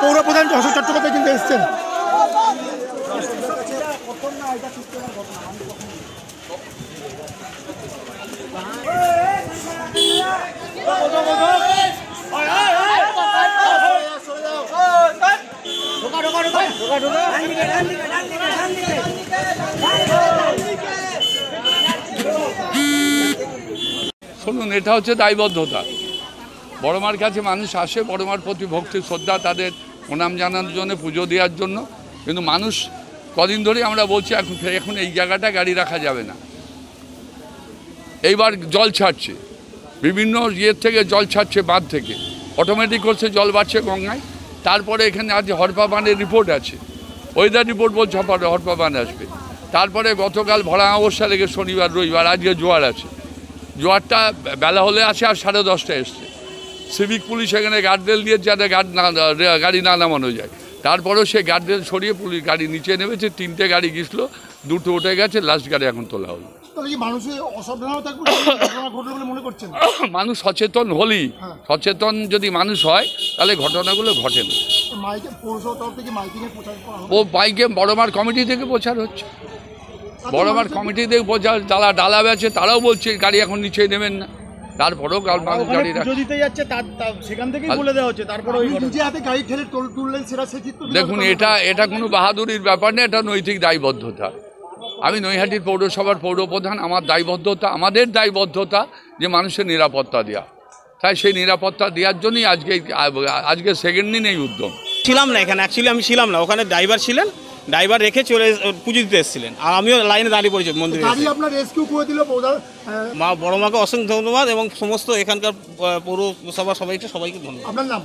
পৌরপ্রধান অশোক চট্টোপাধ্যায় কিন্তু এসছেন। শুনুন, এটা হচ্ছে দায়বদ্ধতা। বড়মার কাছে মানুষ আসে, বড়মার প্রতি ভক্তি শ্রদ্ধা, তাদের প্রণাম জানানোর জন্য, পুজো দেওয়ার জন্য। কিন্তু মানুষ কদিন ধরেই আমরা বলছি এখন এই জায়গাটা গাড়ি রাখা যাবে না। এইবার জল ছাড়ছে, বিভিন্ন ইয়ের থেকে জল ছাড়ছে, বাঁধ থেকে অটোমেটিক করছে, জল বাড়ছে গঙ্গায়। তারপরে এখানে আজ হরপা বানের রিপোর্ট আছে, ওয়েদার রিপোর্ট বলছে হরপা বান আসবে। তারপরে গতকাল ভরা অবস্থা লেগে শনিবার রবিবার, আজকে জোয়ার আছে। জোয়ারটা বেলা হলে আসে আর 10:30টায় এসছে। সিভিক পুলিশ এখানে গার্ডরেল দিয়ে যাতে গাড়ি না নামানো যায়। তারপরেও সে গার্ডরেল সরিয়ে পুলিশ গাড়ি নিচে নেমেছে। 3টে গাড়ি গেছিল, 2টো উঠে গেছে, লাস্ট গাড়ি এখন তোলা হলো। মানুষ সচেতন হলেই, সচেতন যদি মানুষ হয় তাহলে ঘটনাগুলো ঘটে না। ও বাইকে বড়মার কমিটি থেকে প্রচার হচ্ছে, বড়মার কমিটি থেকে প্রচার। যারা ডালা বেছে তারাও বলছে গাড়ি এখন নিচে নেবেন না। তারপরেও গাড়ি দেখুন, এটা কোনো বাহাদুরির ব্যাপার না, এটা নৈতিক দায়বদ্ধতা। আমি নৈহাটির পৌরসভার পৌরপ্রধান, আমার দায়বদ্ধতা, আমাদের দায়বদ্ধতা যে মানুষের নিরাপত্তা দেওয়া। তাই সেই নিরাপত্তা দেওয়ার জন্যই আজকে সেকেন্ড দিন এই উদ্যম। ছিলাম না এখানে, অ্যাকচুয়ালি আমি ছিলাম না, ওখানে ড্রাইভার ছিলেন, ড্রাইভার রেখে চলে পুজো দিতে এসেছিলেন, আর আমিও লাইনে দাঁড়িয়ে পড়েছি মন্দিরে। মা বড় মাকে অসংখ্য ধন্যবাদ এবং সমস্ত এখানকার পৌরসভা সবাইকে ধন্যবাদ। আপনার নাম?